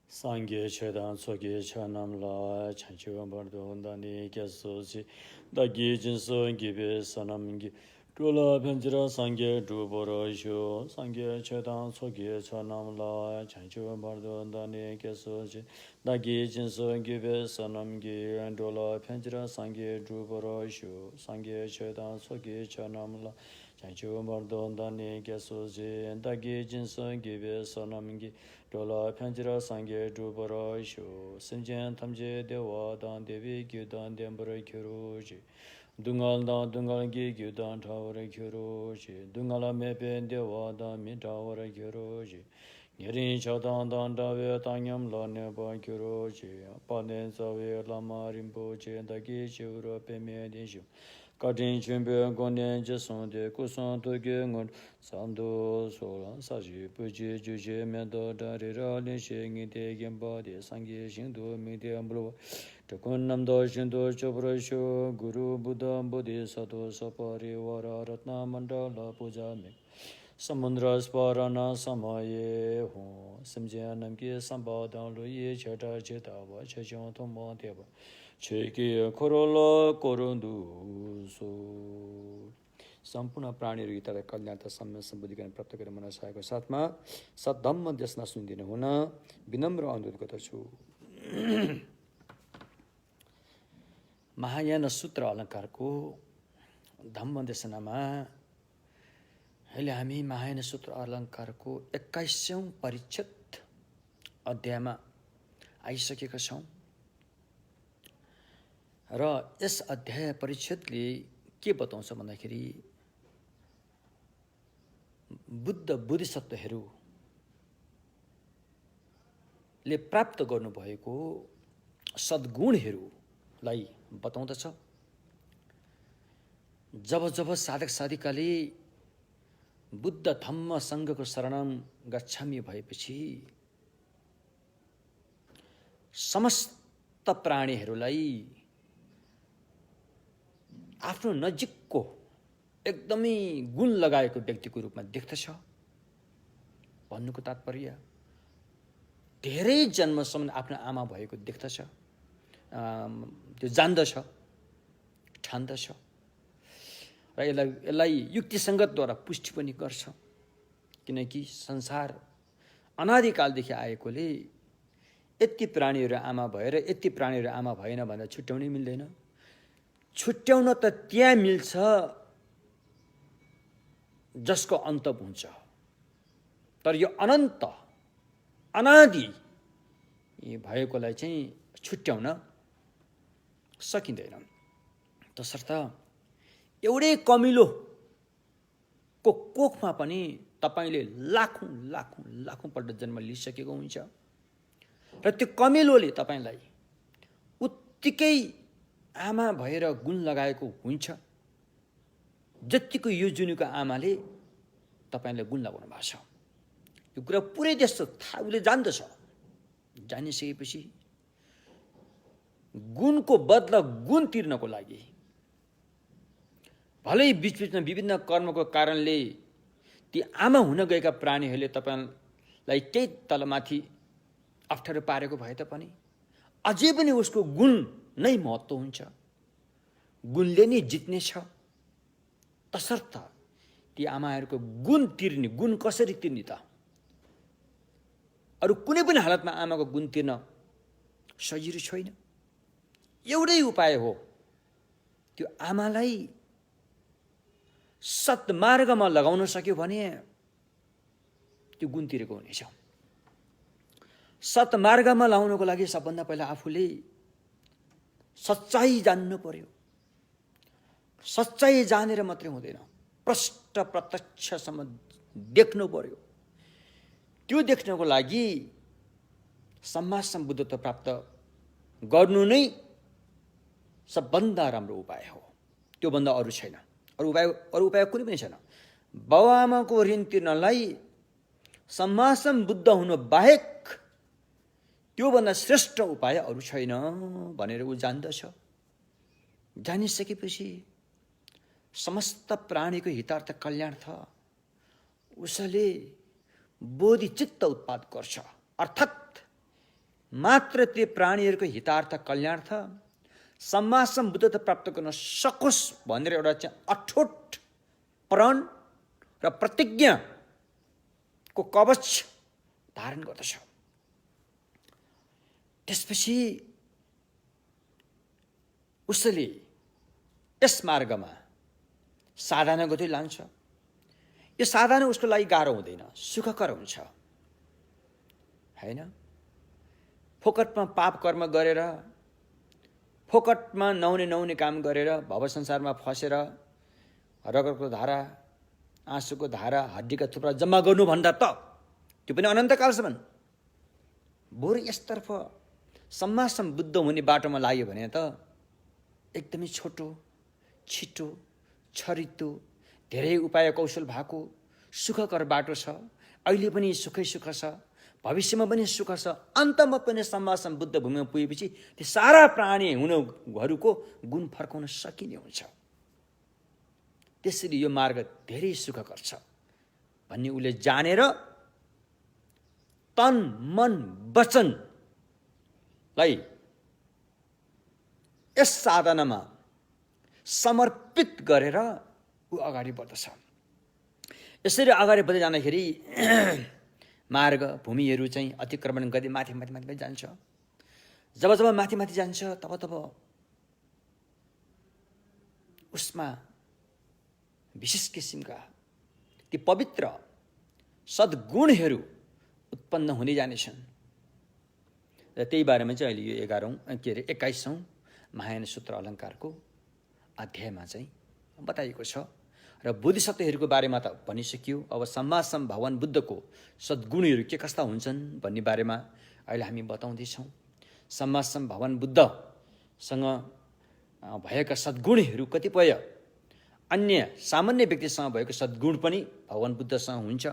Sangye chedan soge chanam la chanchiwa bardo dani kyasosi dagi jinso gibe sanamgi Dula penjira sangye duboro shu Sangye chedan soge chanam la chanchiwa bardo dani kyasosi dagi jinso gibe sanamgi Dula penjira sangye duboro shu Sangye chedan soge chanam la chanchiwa bardo dani kyasosi dagi jinso gibe sanamgi Dola Panjira Sangye Dubara Shu Simjen Tamje Dewa Dan Devi Gyudan Dembara Kyuruji Dungal Dan Dungal Gi Gyudan Tawara Kyuruji Dungala Mepen Dewa Dan Mi Tawara Kyuruji Nyerin Chadan Dan Dave Tanyam La Neba Kyuruji Paden Sawe Lama Rinpoche Dagi Shivra Peme Dishu Kadin Chumbe Gonen Jason de Kusan Toge Ngon Sando Solan Saji Puji Juji Mendo Darira Linshingi De Gemba De Sangi Shindu Mide Amblo Takun Namdo Shindu Chobrasho Guru Buddha Bodhisattva Sapari Vara Ratna Mandala Puja Me Samundra Sparana Samaye Ho Simjanam Ki Sambadang Luye Cheta Chetawa Chachon Tomba Deva Cheki Korola Korondu So सम्पूर्ण प्राणीहरू हितलाई कल्याण तथा सम्य सम्बुद्धि गर्न प्राप्त गरेर मनसायको साथमा सद्धम्म देशना सुनिदिनु हुन विनम्र अनुरोध गर्दछु। महायान सूत्र अलङ्कारको धम्म देशनामा अहिले हामी महायान सूत्र अलङ्कारको 21औं परिच्छेद अध्यायमा आइसकेका छौं र यस अध्याय परिच्छेदले के बताउँछ भन्दाखेरि बुद्ध बोधिसत्वहरूले प्राप्त गर्नुभएको सद्गुणहरूलाई बताउँदछ। जब जब साधक साधिकाले बुद्ध धम्म सङ्घको शरणम गच्छामि भएपछि समस्त प्राणीहरूलाई आफ्नो नजिकको एकदमै गुण लगाएको व्यक्तिको रूपमा देख्दछ। भन्नुको तात्पर्य धेरै जन्मसम्म आफ्नो आमा भएको देख्दछ, त्यो जान्दछ, ठान्दछ र यसलाई युक्तिसङ्गतद्वारा पुष्टि पनि गर्छ। किनकि संसार अनादिकालदेखि आएकोले यति प्राणीहरू आमा भएर यति प्राणीहरू आमा भएन भनेर छुट्याउनै मिल्दैन। छुट्याउन त त्यहाँ मिल्छ जसको अन्त हुन्छ, तर यो अनन्त अनादि भएकोलाई चाहिँ छुट्याउन सकिँदैन। तसर्थ एउटै कमिलोको कोखमा पनि तपाईले लाखौं लाखौं लाखौं पल्ट जन्म लिइसकेको हुन्छ र त्यो कमिलोले तपाईलाई उत्तिकै आमा भएर गुण लगाएको हुन्छ जतिको यो जुनीको आमाले तपाईलाई गुण लगाउनु भएको छ। यो कुरा पुरै देश थाहा उसले जान्दछ। जानिसकेपछि गुणको बदला गुण तिर्नको लागि भलै बीचबीचमा विभिन्न कर्मको कारणले ती आमा हुन गएका प्राणीहरूले तपाईलाई केही तलमाथि अप्ठ्यारो पारेको भए तापनि अझै पनि उसको गुण नै महत्त्व हुन्छ। गुणले नै जित्ने छ। तसर्थ ती आमाहरूको गुण तिर्ने, गुण कसरी तिर्ने त? अरू कुनै पनि हालतमा आमाको गुण तिर्न सजिलो छैन। एउटै उपाय हो, त्यो आमालाई सत्मार्गमा लगाउन सक्यो भने त्यो गुण तिरेको हुनेछ। सत्मार्गमा लगाउनको लागि सबभन्दा पहिला आफूले सच्चाई जान्नु पर्यो। सच्चाई जानेर मात्रै हुँदैन, प्रष्ट प्रत्यक्षसम्म देख्नु पर्यो। त्यो देख्नको लागि सम्मा सम्बुद्धत्व प्राप्त गर्नु नै सबभन्दा राम्रो उपाय हो। त्यो भन्दा अरू छैन। अरू उपाय कुनै पनि छैन। बाबुआमाको ऋण तिर्नलाई सम्मा सम्बुद्ध हुनु बाहेक त्योभन्दा श्रेष्ठ उपाय अरू छैन भनेर ऊ जान्दछ। जानिसकेपछि समस्त प्राणीको हितार्थ कल्याणार्थ उसले बोधिचित्त उत्पाद गर्छ। अर्थात् मात्र त्यो प्राणीहरूको हितार्थ कल्याणार्थ सम्मा सम्बुद्धता प्राप्त गर्न सकोस् भनेर एउटा चाहिँ अठोट प्रण र प्रतिज्ञाको कवच धारण गर्दछ। त्यसपछि उसले यस मार्गमा साधना गर्दै लान्छ। यो साधना उसको लागि गाह्रो हुँदैन, सुखकर हुन्छ, हैन? फोकटमा पाप कर्म गरेर, फोकटमा नहुने काम गरेर भव संसारमा फसेर रगतको धारा, आँसुको धारा, हड्डीका थुप्रा जम्मा गर्नुभन्दा त त्यो पनि अनन्तकालसम्म बरु यसतर्फ सम्मा सम्बुद्ध हुने बाटोमा लाग्यो भने त एकदमै छोटो, छिटो, छरितो, धेरै उपाय कौशल भएको सुखकर बाटो छ। अहिले पनि सुखै सुख छ, भविष्यमा पनि सुख छ, अन्तमा पनि सम्मा सम्बुद्ध भूमिमा पुगेपछि ती सारा प्राणी हुनुहरूको गुण फर्काउन सकिने हुन्छ। त्यसरी यो मार्ग धेरै सुखकर छ भन्ने उसले जानेर तन मन वचनलाई यस साधनामा समर्पित गरेर ऊ अगाडि बढ्दछ। यसरी अगाडि बढ्दै जाँदाखेरि मार्ग भूमिहरू चाहिँ अतिक्रमण गर्दै माथि माथि माथि जान्छ। जब जब माथि माथि जान्छ तब तब उसमा विशेष किसिमका ती पवित्र सद्गुणहरू उत्पन्न हुँदै जानेछन्। र त्यही बारेमा चाहिँ अहिले यो 21औं महायान सूत्र अलङ्कारको अध्यायमा चाहिँ बताइएको छ। र बोधिसत्वहरूको बारेमा त भनिसकियो। अब सम्मा सम्भवन बुद्धको सद्गुणहरू के कस्ता हुन्छन् भन्ने बारेमा अहिले हामी बताउँदैछौँ। सम्मा सम्भवन बुद्धसँग भएका सद्गुणहरू कतिपय अन्य सामान्य व्यक्तिसँग भएको सद्गुण पनि भगवान बुद्धसँग हुन्छ।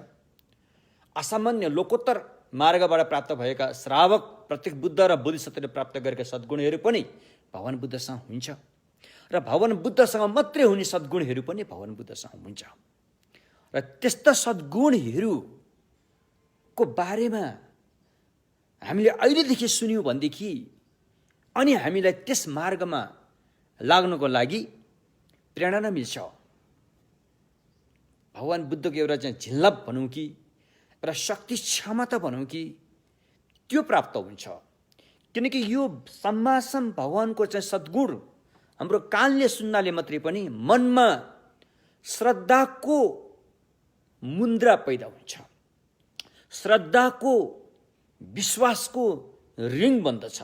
असामान्य लोकोत्तर मार्गबाट प्राप्त भएका श्रावक प्रत्येक बुद्ध र बोधिसत्वले प्राप्त गरेका सद्गुणहरू पनि भगवान बुद्धसँग हुन्छ। र भगवान बुद्धसँग मात्रै हुने सद्गुणहरू पनि भगवान बुद्धसँग हुन्छ। र त्यस्ता सद्गुणहरूको बारेमा हामीले अहिलेदेखि सुन्यौँ भनेदेखि अनि हामीलाई त्यस मार्गमा लाग्नको लागि प्रेरणा मिल्छ। भगवान बुद्धको एउटा चाहिँ झिल्लप भनौँ कि एउटा शक्ति क्षमता भनौँ कि त्यो प्राप्त हुन्छ। किनकि यो सम्मा सम्भवनको चाहिँ सद्गुण हाम्रो कानले सुन्नाले मात्रै पनि मनमा श्रद्धाको मुद्रा पैदा हुन्छ, श्रद्धाको विश्वासको रिङ बन्दछ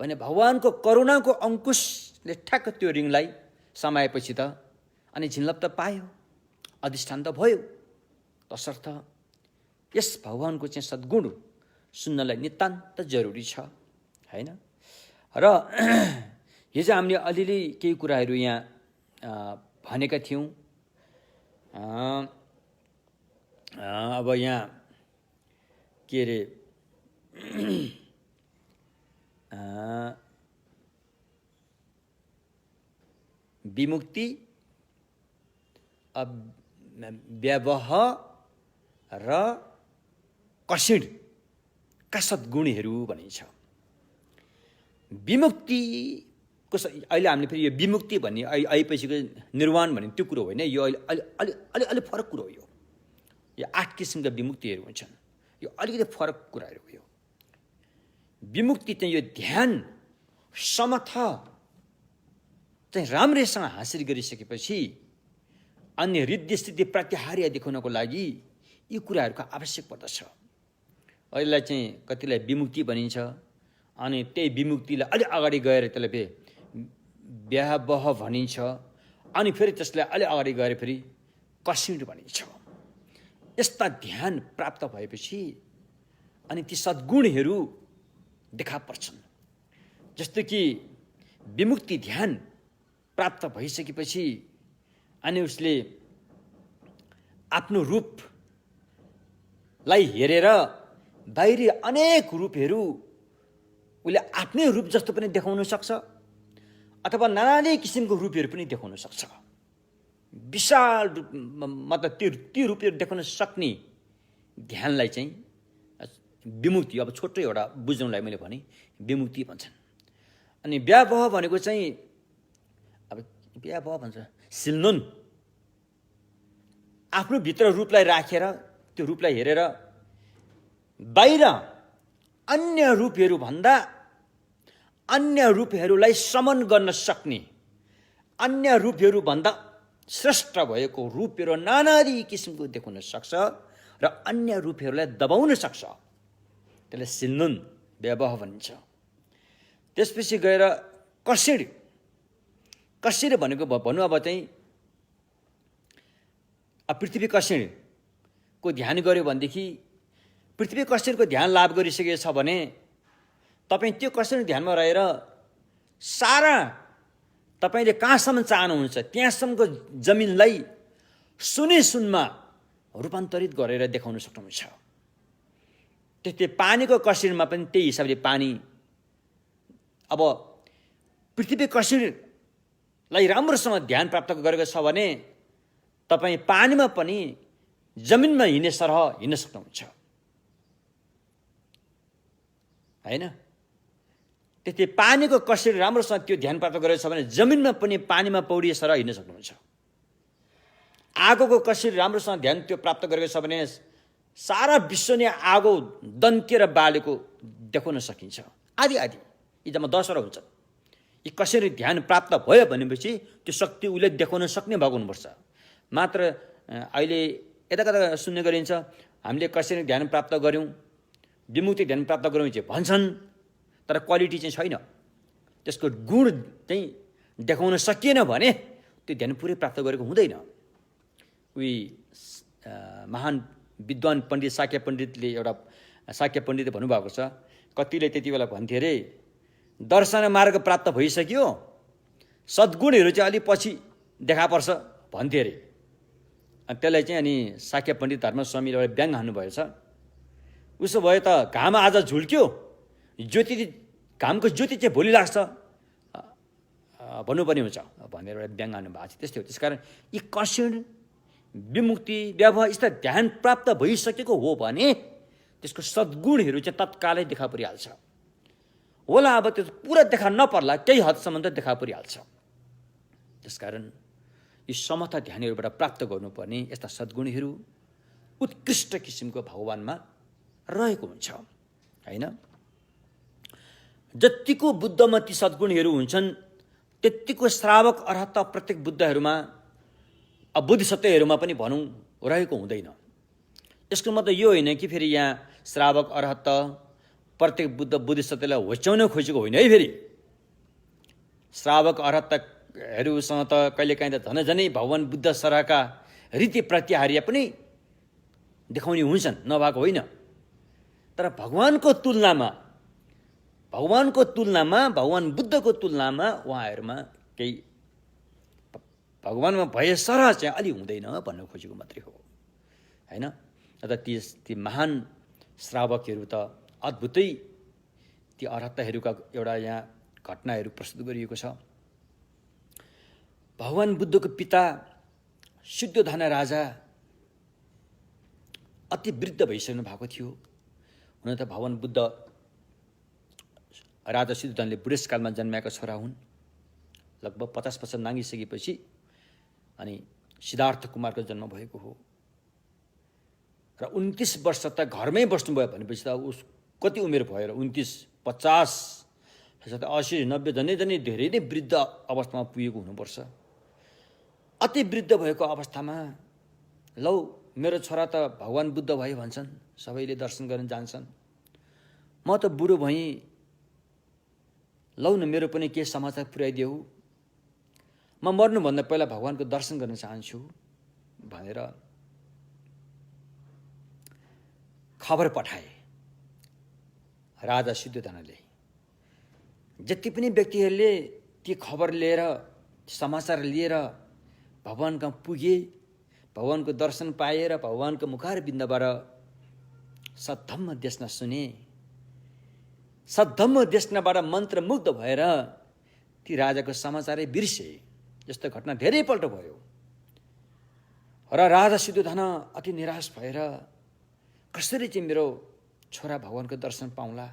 भने भगवानको करुणाको अङ्कुशले ठ्याक्क त्यो रिङलाई समाएपछि त अनि झिल्लप त पायो, अधिष्ठान त भयो। तसर्थ यस भगवानको चाहिँ सद्गुण सुन्नलाई नितान्त जरुरी छ, हैन? र हिजो हामीले अलिअलि केही कुराहरू यहाँ भनेका थियौँ। अब यहाँ के अरे विमुक्ति, व्यवहार र कषिणका सद्गुणहरू भनिन्छ। विमुक्तिको अहिले हामीले फेरि यो विमुक्ति भन्ने आएपछिको निर्वाण भन्ने त्यो कुरो होइन। यो अलि फरक कुरो हो। यो 8 किसिमका विमुक्तिहरू हुन्छन्। यो अलिकति फरक कुराहरू हो। विमुक्ति चाहिँ यो ध्यान समथ चाहिँ राम्रैसँग हासिल गरिसकेपछि अन्य रिद्धि सिद्धि प्रत्याहार्य देखाउनको लागि यी कुराहरूको आवश्यक पर्दछ। अहिलेलाई चाहिँ कतिलाई विमुक्ति भनिन्छ, अनि त्यही विमुक्तिलाई अलि अगाडि गएर त्यसलाई फेरि व्यावह भनिन्छ, अनि फेरि त्यसलाई अलि अगाडि गएर फेरि कषिण भनिन्छ। यस्ता ध्यान प्राप्त भएपछि अनि ती सद्गुणहरू देखा पर्छन्। जस्तो कि विमुक्ति ध्यान प्राप्त भइसकेपछि अनि उसले आफ्नो रूपलाई हेरेर बाहिरी अनेक रूपहरू उसले आफ्नै रूप जस्तो पनि देखाउन सक्छ, अथवा नाना किसिमको रूपहरू पनि देखाउन सक्छ। विशाल रूप मतलब ती रूपहरू देखाउन सक्ने ध्यानलाई चाहिँ विमुक्ति, अब छोटो एउटा बुझ्नलाई मैले भने विमुक्ति भन्छन्। अनि व्यावह भनेको चाहिँ अब व्यावह भन्छ सिल्नुन, आफ्नो भित्र रूपलाई राखेर त्यो रूपलाई हेरेर बाहिर अन्य रूपहरू भन्दा अन्य रूपहरूलाई समन गर्न सक्ने, अन्य रूपहरू भन्दा श्रेष्ठ भएको रूपहरू नानादी किसिमको देखाउन सक्छ र अन्य रूपहरूलाई दबाउन सक्छ। त्यसलाई सिल्नुन व्यावह भनिन्छ। त्यसपछि गएर कसिड, कसिड भनेको भनौँ अब चाहिँ पृथ्वी कसिडको ध्यान गऱ्यो भनेदेखि पृथ्वी कसिडको ध्यान लाभ गरिसकेको छ भने तपाईँ त्यो कसिड ध्यानमा रहेर सारा तपाईँले कहाँसम्म चाहनुहुन्छ त्यहाँसम्मको जमिनलाई सुनै सुनमा रूपान्तरित गरेर देखाउन सक्नुहुन्छ। त्यो पानीको कसिडमा पनि त्यही हिसाबले पानी, अब पृथ्वी कसिडलाई राम्रोसँग ध्यान प्राप्त गरेको छ भने तपाईँ पानीमा पनि जमिनमा हिँड्ने सरह हिँड्न सक्नुहुन्छ, होइन? त्यति पानीको कसिड राम्रोसँग त्यो ध्यान प्राप्त गरेको छ भने जमिनमा पनि पानीमा पौडी सरह हिँड्न सक्नुहुन्छ। आगोको कसिड राम्रोसँग ध्यान त्यो प्राप्त गरेको छ भने सारा विश्व नै आगो दन्त्य र बालेको देखाउन सकिन्छ, आदि आदि। यी जम्मा 10वटा हुन्छ। यी कसरी ध्यान प्राप्त भयो भनेपछि त्यो शक्ति उसले देखाउन सक्ने भएको हुनुपर्छ। मात्र अहिले यता कता सुन्ने गरिन्छ हामीले कसरी ध्यान प्राप्त गऱ्यौँ, विमुक्ति ध्यान प्राप्त गऱ्यौँ चाहिँ भन्छन्, तर क्वालिटी चाहिँ छैन। त्यसको गुण चाहिँ देखाउन सकिएन भने त्यो ध्यान पुरै प्राप्त गरेको हुँदैन। उही महान विद्वान पण्डित शाक्य पण्डितले एउटा शाक्य पण्डितले भन्नुभएको छ, कतिले त्यति बेला भन्थे अरे दर्शन मार्ग प्राप्त भइसक्यो, सद्गुणहरू चाहिँ अलि पछि देखा पर्छ भन्थे अरे। अनि त्यसलाई चाहिँ अनि शाक्य पण्डित धर्मस्वामीले एउटा व्यङ्ग हान्नुभएको छ। उसो भए त घाम आज झुल्क्यो, ज्योति घामको ज्योति चाहिँ भोलि लाग्छ भन्नुपर्ने हुन्छ भनेर एउटा व्यङ्ग हान्नु भएको छ। त्यस्तै हो। त्यसकारण यी कसिड, विमुक्ति, व्यावह यस्ता ध्यान प्राप्त भइसकेको हो भने त्यसको सद्गुणहरू चाहिँ तत्कालै देखा परिहाल्छ। होला अब त्यो पुरा देखा नपर्ला, केही हदसम्म त देखा परिहाल्छ। त्यसकारण यी समता ध्यानहरूबाट प्राप्त गर्नुपर्ने यस्ता सद्गुणहरू उत्कृष्ट किसिमको भगवानमा रहेको हुन्छ, होइन? जतिको बुद्धमा ती सद्गुणहरू हुन्छन् त्यतिको श्रावक अर्हत प्रत्येक बुद्धहरूमा, बोधिसत्वहरूमा पनि भनौँ रहेको हुँदैन। यसको मतलब यो होइन कि फेरि यहाँ श्रावक अर्हत प्रत्येक बुद्ध बोधिसत्वलाई होच्याउन खोजेको होइन है। फेरि श्रावक अर्हतहरूसँग त कहिलेकाहीँ त झनै भगवान बुद्ध सरहका रीति प्रत्याहार्य पनि देखाउने हुन्छन्, नभएको होइन। तर भगवानको तुलनामा भगवान बुद्धको तुलनामा उहाँहरूमा केही भगवानमा भए सरह चाहिँ अलि हुँदैन भन्न खोजेको मात्रै हो, होइन? त ती महान श्रावकहरू त अद्भुतै ती अर्हतहरूका एउटा यहाँ घटनाहरू प्रस्तुत गरिएको छ। भगवान बुद्धको पिता सिद्धोधन राजा अति वृद्ध भइसक्नु भएको थियो। हुन त भगवान बुद्ध राजा सिद्धोधनले बुढेसकालमा जन्मेका छोरा हुन्। लगभग 50 वर्ष नाघिसकेपछि अनि सिद्धार्थ कुमारको जन्म भएको हो र 29 वर्ष त घरमै बस्नुभयो भनेपछि त उस कति उमेर भयो र 29, 50, 80, 90 झनै धेरै नै वृद्ध अवस्थामा पुगेको हुनुपर्छ। अति वृद्ध भएको अवस्थामा लौ मेरो छोरा त भगवान बुद्ध भयो भन्छन्, सबैले दर्शन गर्न जान्छन्, म त बुढो भएँ, लौ न मेरो पनि के समाचार पुर्याइदेऊ, म मर्नुभन्दा पहिला भगवानको दर्शन गर्न चाहन्छु भनेर खबर पठाए राजा सिद्धोधनले। जति पनि व्यक्तिहरूले ती खबर लिएर, समाचार लिएर भगवानका पुगे, भगवानको दर्शन पाएर भगवानको मुखार बिन्दबाट सद्धम्म देशना सुने, सद्धम्म देशनाबाट मन्त्रमुग्ध भएर ती राजाको समाचारै बिर्से। यस्तो घटना धेरैपल्ट भयो र राजा सिद्धोधन अति निराश भएर कसरी चाहिँ मेरो छोरा भगवानको दर्शन पाउला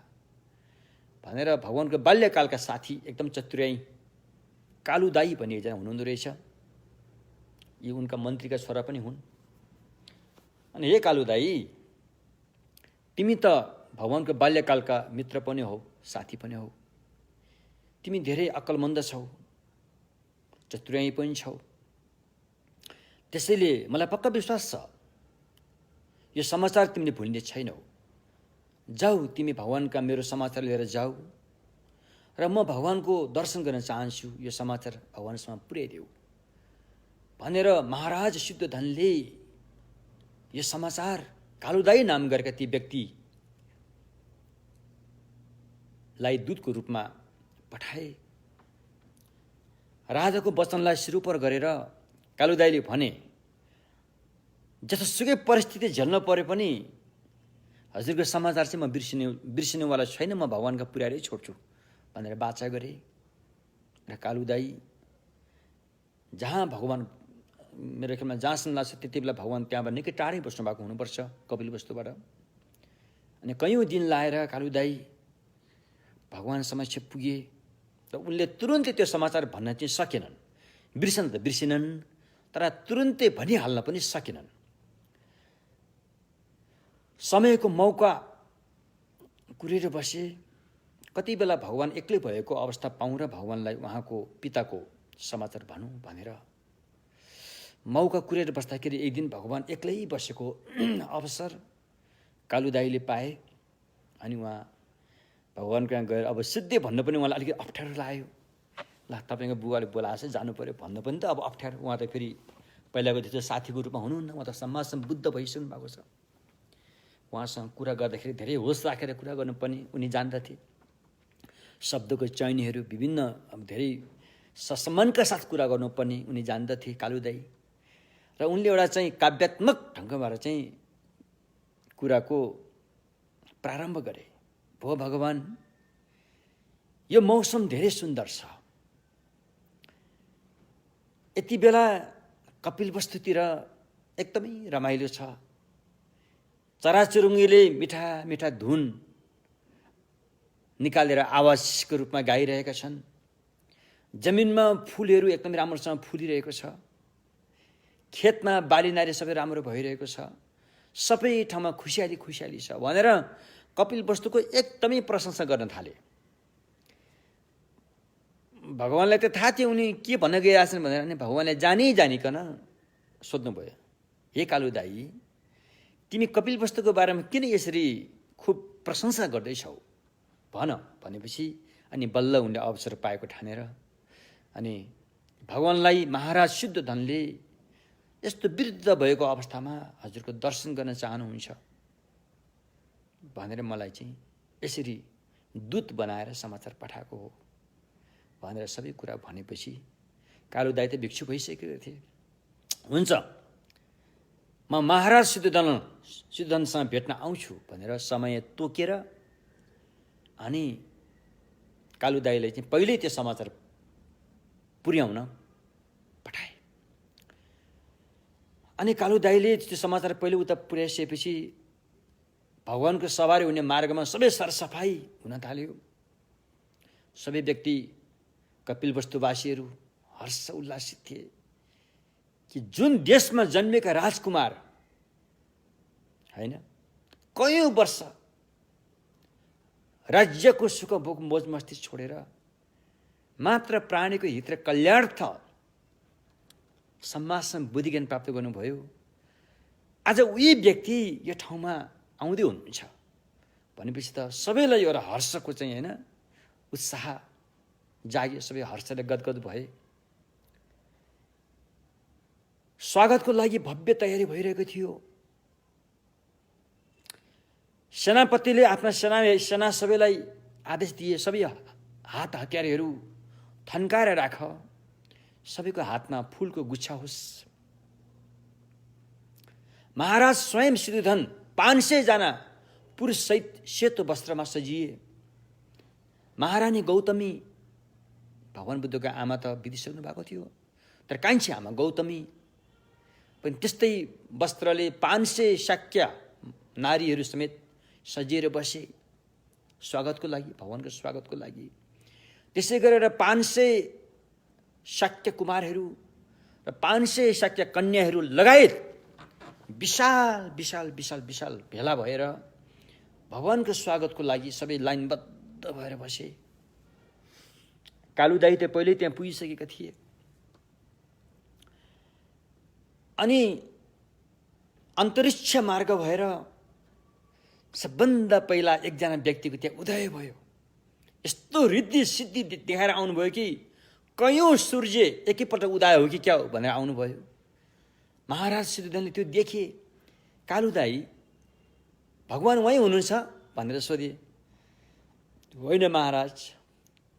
भनेर भगवानको बाल्यकालका साथी एकदम चतुर्याई कालु दाई भन्ने एकजना हुनुहुँदो रहेछ। यी उनका मन्त्रीका छोरा पनि हुन्। अनि हे कालु दाई, तिमी त भगवानको बाल्यकालका मित्र पनि हौ, साथी पनि हौ। तिमी धेरै अक्लमन्द छौ, चतुर्याई पनि छौ। त्यसैले मलाई पक्का विश्वास छ यो समाचार तिमीले भुल्ने छैनौ। जाऊ, तिमी भगवानका मेरो समाचार लिएर जाऊ र म भगवानको दर्शन गर्न चाहन्छु, यो समाचार भगवानसँग पुर्याइदेऊ भनेर महाराज शुद्धोधनले यो समाचार कालुदाई नाम गरेका ती व्यक्तिलाई दूतको रूपमा पठाए। राजाको वचनलाई सिरोपर गरेर कालुदाईले भने, जसोसुकै परिस्थिति झेल्न परे पनि हजुरको समाचार चाहिँ म बिर्सिनेवाला छैन, म भगवानका पुर्याएरै छोड्छु भनेर बाचा गरे। र कालुदाई जहाँ भगवान मेरो ख्यालमा जहाँसम्म लाग्छ त्यति बेला भगवान त्यहाँबाट निकै टाढै बस्नु भएको हुनुपर्छ कपिल वस्तुबाट। अनि कयौँ दिन लाएर कालुदाई भगवान समक्ष पुगे र उनले तुरुन्तै त्यो समाचार भन्न चाहिँ सकेनन्। बिर्सन त बिर्सिनन्, तर तुरुन्तै भनिहाल्न पनि सकेनन्। समयको मौका कुरेर बसे। कति बेला भगवान एक्लै भएको अवस्था पाउँ र भगवानलाई उहाँको पिताको समाचार भनौँ भनेर मौका कुरेर बस्दाखेरि एक दिन भगवान एक्लै बसेको अवसर कालुदाईले पाए। अनि उहाँ भगवानको यहाँ गएर अब सिद्धै भन्नु पनि उहाँलाई अलिकति अप्ठ्यारो लाग्यो। ल, तपाईँको बुवाले बोलाएछ जानु पऱ्यो भन्नु पनि त अब अप्ठ्यारो। उहाँ त फेरि पहिलाको त्यस्तो साथीको रूपमा हुनुहुन्न, उहाँ त समाजसँग बुद्ध भइसक्नु भएको छ। उहाँसँग कुरा गर्दाखेरि धेरै होस राखेर कुरा गर्नु पनि उनी जान्दथे। शब्दको चयनीहरू विभिन्न धेरै सम्मानका साथ कुरा गर्नु पनि उनी जान्दथे कालुदाई। र उनले एउटा चाहिँ काव्यात्मक ढङ्गबाट चाहिँ कुराको प्रारम्भ गरे। भो भगवान, यो मौसम धेरै सुन्दर छ। यति बेला कपिल वस्तुतिर एकदमै रमाइलो छ। चराचुरुङ्गीले मिठा मिठा धुन निकालेर आवाजको रूपमा गाइरहेका छन्। जमिनमा फुलहरू एकदमै राम्रोसँग फुलिरहेको छ। खेतमा बालीनाली सबै राम्रो भइरहेको छ। सबै ठाउँमा खुसियाली खुसियाली छ भनेर कपिल वस्तुको एकदमै प्रशंसा गर्न थाले। भगवानलाई त थाहा थियो उनी के भन्न गइरहेछन् भनेर। अनि भगवानले जानिकन सोध्नुभयो, हे कालुदाई, तिमी कपिल वस्तुको बारेमा किन यसरी खुब प्रशंसा गर्दैछौ भन भनेपछि अनि बल्ल उनले अवसर पाएको ठानेर अनि भगवानलाई महाराज शुद्धोधनले यस्तो वृद्ध भएको अवस्थामा हजुरको दर्शन गर्न चाहनुहुन्छ भनेर मलाई चाहिँ यसरी दूत बनाएर समाचार पठाएको हो भनेर सबै कुरा भनेपछि कालुदाई त भिक्षु भइसकेको थिए। हुन्छ, म महाराज शुद्धोधनसँग भेट्न आउँछु भनेर समय तोकेर अनि कालुदाईले चाहिँ पहिल्यै त्यो समाचार पुर्याउन पठाए। अनि कालुदाईले त्यो समाचार पहिले उता पुर्याइसकेपछि भगवानको सवारी हुने मार्गमा सबै सरसफाइ हुन थाल्यो। सबै व्यक्ति कपिल वस्तुवासीहरू हर्ष उल्लासित थिए कि जुन देशमा जन्मेका राजकुमार हैन कयौं वर्ष राज्यको सुख भोग मोज मस्ती छोडेर मात्र प्राणीको हित र कल्याणार्थ समाजसँग बुद्धिज्ञान प्राप्त गर्नुभयो। आज उही व्यक्ति यो ठाउँमा आउँदै हुनुहुन्छ भनेपछि त सबैलाई एउटा हर्षको चाहिँ हैन उत्साह जाग्यो। सबै हर्षले गदगद भए। स्वागतको लागि भव्य तयारी भइरहेको थियो। सेनापतिले आफ्ना सेना सबैलाई आदेश दिए, सबै हात हतियारहरू थन्काएर राख, सबैको हातमा फूलको गुच्छा होस्। महाराज स्वयं शुद्धोधन 500 जना पुरुष सहित सेतो वस्त्रमा सजिए। महारानी गौतमी भगवान बुद्धको आमा त बितिसक्नु भएको थियो, तर कान्छी आमा गौतमी पनि त्यस्तै वस्त्रले 500 शाक्य नारीहरू समेत सजिएर बसे स्वागतको लागि, भगवानको स्वागतको लागि। त्यसै गरेर 500 शाक्य कुमारहरू र 500 शाक्य कन्याहरू लगायत विशाल विशाल विशाल विशाल भेला भएर भगवानको स्वागतको लागि सबै लाइनबद्ध भएर बसे। कालु दाइ त पहिले त्यहाँ पुगिसकेका थिए। अनि अन्तरिक्ष मार्ग भएर सबभन्दा पहिला एकजना व्यक्तिको त्यहाँ उदय भयो। यस्तो रिद्धि सिद्धि देखाएर आउनुभयो कि कयौं सूर्य एकैपल्ट उदय हो कि क्या हो भनेर आउनुभयो। महाराज सिद्धोधनले त्यो देखे। कालु दाइ भगवान वहीँ हुनुहुन्छ भनेर सोधे। होइन महाराज,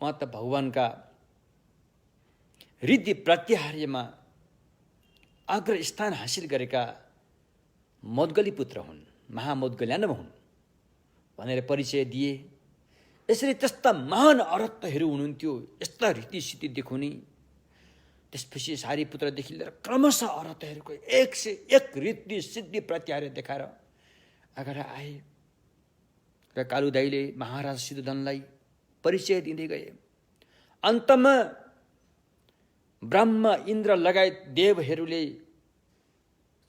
उहाँ त भगवानका रिद्धि प्रत्याहार्यमा अग्र स्थान हासिल गरेका मौद्गली पुत्र हुन्, महामौद्गल्याण्डमा हुन् भनेर परिचय दिए। यसरी त्यस्ता महान अरहन्तहरू हुनुहुन्थ्यो, यस्ता रीति सिद्धि देखाउने। त्यसपछि सारीपुत्रदेखि लिएर क्रमशः अरहन्तहरूको 101 रीति सिद्धि प्रत्याहार्य देखाएर अगाडि आए र कालु दाइले महाराज सिद्धोधनलाई परिचय दिँदै गए। अन्तमा ब्रह्म इन्द्र लगायत देवहरूले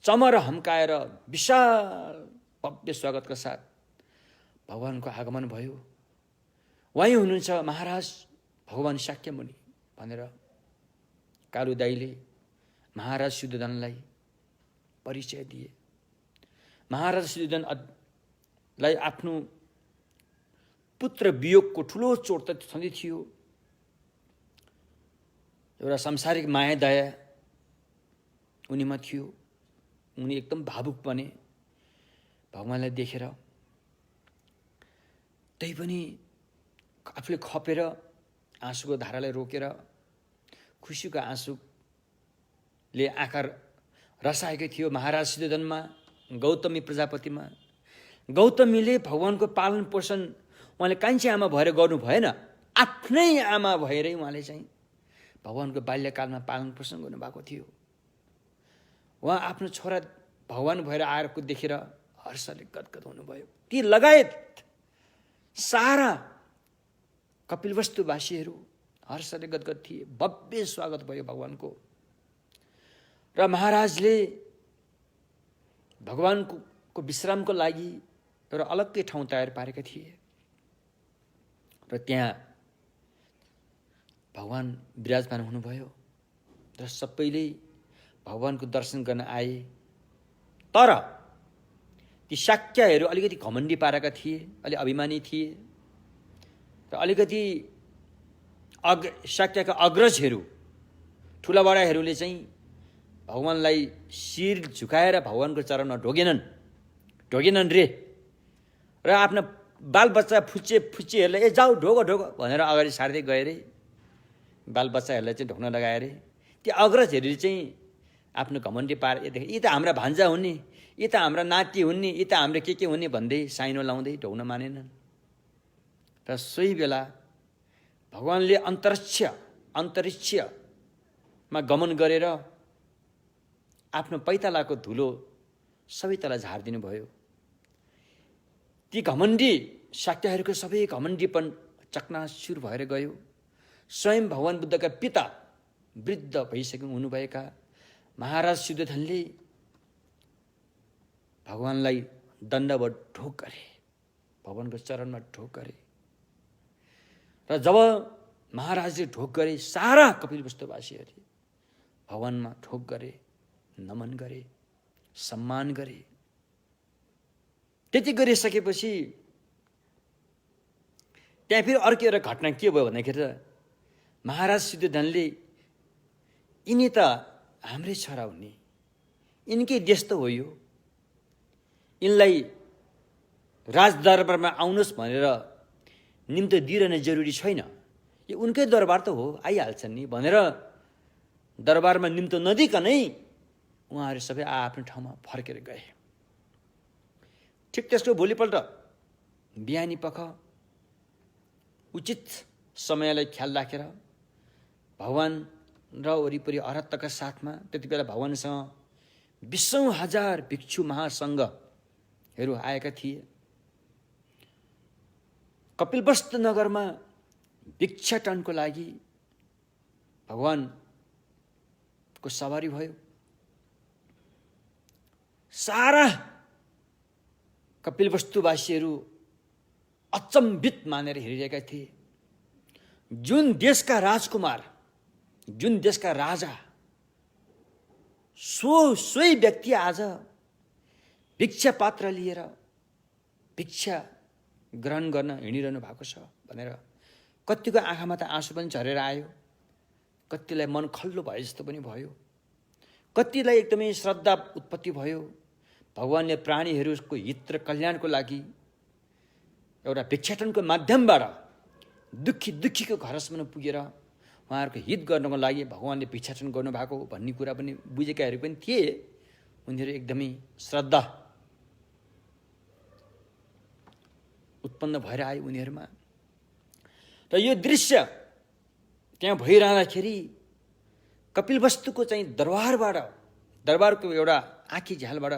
चमर हम्काएर विशाल भव्य स्वागतका साथ भगवानको आगमन भयो। वहीँ हुनुहुन्छ महाराज भगवान शाक्य मुनि भनेर कालु दाइले महाराज सिद्धोधनलाई परिचय दिए। महाराज सिद्धोधनलाई आफ्नो पुत्र वियोगको ठुलो चोट त छँदै थियो। एउटा सांसारिक माया दया उनीमा थियो। उनी एकदम भावुक बने भगवानलाई देखेर। त्यही पनि आफूले खपेर आँसुको धारालाई रोकेर खुसीको आँसुले आँखा रसाएकै थियो महाराज सिद्धोधनमा, गौतमी प्रजापतिमा। गौतमीले भगवानको पालन पोषण उहाँले कान्छी आमा भएर गर्नु भएन, आफ्नै आमा भएरै उहाँले चाहिँ भगवानको बाल्यकालमा पालन पोषण गर्नुभएको थियो। उहाँ आफ्नो छोरा भगवान भएर आएको देखेर हर्षले गदगद हुनुभयो। ती लगायत सारा कपिलवस्तुवासीहरू हर्षले गदगद थिए। भव्य स्वागत भयो भगवानको। र महाराजले भगवानको विश्रामको लागि एउटा अलग्गै ठाउँ तयार पारेका थिए र त्यहाँ भगवान विराजमान हुनुभयो र सबैले भगवानको दर्शन गर्न आए। तर ती शाक्यहरू अलिकति घमण्डी पारेका थिए, अलि अभिमानी थिए र अलिकति शाक्यका अग्रजहरू ठुला बडाहरूले चाहिँ भगवानलाई शिर झुकाएर भगवानको चरणमा ढोगेनन् रे र आफ्ना बालबच्चा फुच्चेहरूलाई ए जाऊ ढोग भनेर अगाडि सार्दै गए रे। बालबच्चाहरूलाई चाहिँ ढोक्न लगाए रे। ती अग्रजहरूले चाहिँ आफ्नो घमण्डी पार यी त हाम्रा भान्जा हुन् नि, यी त हाम्रा नाति हुन् नि, यी त हाम्रो के हुन् नि भन्दै साइनो लाउँदै ढोग्न मानेनन्। र सोही बेला भगवानले अन्तरिक्षमा गमन गरेर आफ्नो पैतालाको धुलो सबैतला झारिदिनु भयो। ती घमण्डी शाक्यहरूको सबै घमण्डीपन चकनाचुर भएर गयो। स्वयं भगवान बुद्धका पिता वृद्ध भइसक्नु हुनुभएका महाराज सिद्धोधनले भगवानलाई दण्डवत ढोक गरे, भगवानको चरणमा ढोक गरे। र जब महाराजले ढोक गरे सारा कपिलवस्तुवासीहरूले भगवानमा ढोक गरे, नमन गरे, सम्मान गरे। त्यति गरिसकेपछि त्यहाँ फेरि अर्को एउटा घटना के भयो भन्दाखेरि महाराज सिद्धोधनले यिनी त हाम्रै छोरा हुने, यिनकै देश त हो यो, यिनलाई राजदरबारमा आउनुहोस् भनेर निम्तो दिइरहने जरुरी छैन, यो उनकै दरबार त हो, आइहाल्छन् नि भनेर दरबारमा निम्तो नदिकनै उहाँहरू सबै आफ्नो ठाउँमा फर्केर गए। ठिक त्यसको भोलिपल्ट बिहानी पख उचित समयलाई ख्याल राखेर भगवान र वरिपरि अरहन्तका साथमा त्यति बेला भगवानसँग 20,000 भिक्षु महासङ्घहरू आएका थिए। कपिलवस्तु नगरमा भिक्षाटनको लागि भगवानको सवारी भयो। सारा कपिलवस्तुवासीहरू अचम्भित मानेर हेरिरहेका थिए। जुन देशका राजकुमार, जुन देशका राजा, सोही व्यक्ति आज भिक्षा पात्र लिएर भिक्षा ग्रहण गर्न हिँडिरहनु भएको छ भनेर कतिको आँखामा त आँसु पनि झरेर आयो, कतिलाई मन खल्लो भयो जस्तो पनि भयो, कतिलाई एकदमै श्रद्धा उत्पत्ति भयो। भगवानले प्राणीहरूको हित र कल्याणको लागि एउटा भिक्षाटनको माध्यमबाट दुखीको घरसम्म पुगेर उहाँहरूको हित गर्नको लागि भगवानले भिक्षाटन गर्नुभएको भन्ने कुरा पनि बुझेकाहरू पनि थिए। उनीहरू एकदमै श्रद्धा उत्पन्न भएर आयो उनीहरूमा। र यो दृश्य त्यहाँ भइरहँदाखेरि कपिलवस्तुको चाहिँ दरबारको एउटा आँखी झ्यालबाट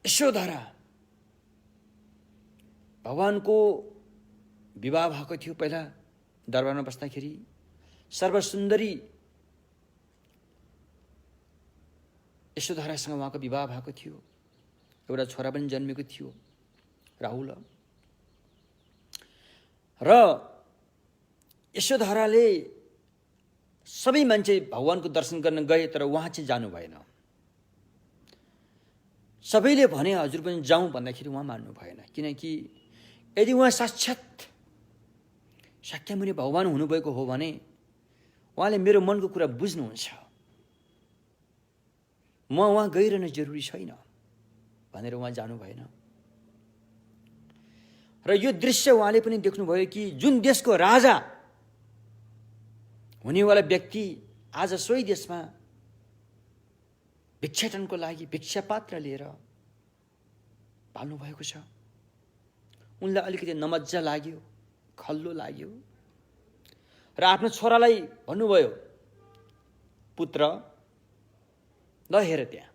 यशोधरा भगवानको विवाह भएको थियो। पहिला दरबारमा बस्दाखेरि सर्वसुन्दरी यशोधरासँग उहाँको विवाह भएको थियो। एउटा छोरा पनि जन्मेको थियो, राहुल। र यशोधराले सबै मान्छे भगवानको दर्शन गर्न गए, तर उहाँ चाहिँ जानु भएन। सबैले भने हजुर पनि जाउँ भन्दाखेरि उहाँ मान्नु भएन, किनकि यदि उहाँ साक्षात् शाक्यमुनि भगवान हुनुभएको हो भने उहाँले मेरो मनको कुरा बुझ्नुहुन्छ, म उहाँ गइरहनु जरुरी छैन भनेर उहाँ जानु भएन। र यो दृश्य उहाँले पनि देख्नुभयो कि जुन देशको राजा हुनेवाला व्यक्ति आज सोही देशमा भिक्षाटनको लागि भिक्षा पात्र लिएर पाल्नु भएको छ। उनलाई अलिकति नमज्जा लाग्यो, खल्लो लाग्यो र आफ्नो छोरालाई भन्नुभयो, पुत्र ल हेर, त्यहाँ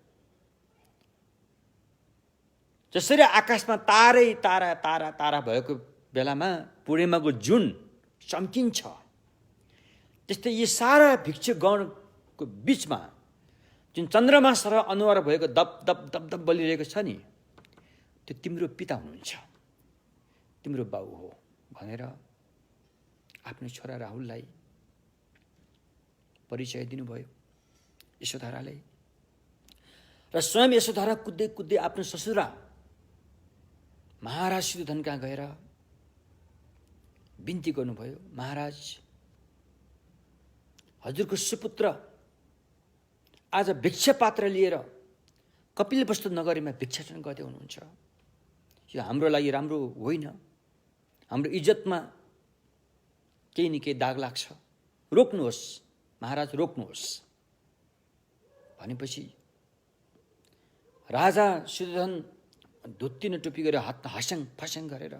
जसरी आकाशमा तारै तारा तारा तारा भएको बेलामा पूर्णिमाको जुन चम्किन्छ, त्यस्तै यी सारा भिक्षुगणको बीचमा जुन चन्द्रमा सरह अनुहार भएको दप दप दप दप बलिरहेको छ नि, त्यो तिम्रो पिता हुनुहुन्छ, तिम्रो बाउ हो भनेर आफ्नो छोरा राहुललाई परिचय दिनुभयो यशोधराले। र स्वयं यशोधरा कुद्दै कुद्दै आफ्नो ससुरा महाराज शुद्धोधन कहाँ गएर बिन्ती गर्नुभयो, महाराज हजुरको सुपुत्र आज भिक्षा पात्र लिएर कपिलवस्तु नगरीमा भिक्षाटन गर्दै हुनुहुन्छ। यो हाम्रो लागि राम्रो होइन, हाम्रो इज्जतमा केही न केही दाग लाग्छ, रोक्नुहोस् महाराज, रोक्नुहोस् भनेपछि राजा शुद्धोधन धुत्ती न टोपी गरेर हातमा हस्याङ फस्याङ गरेर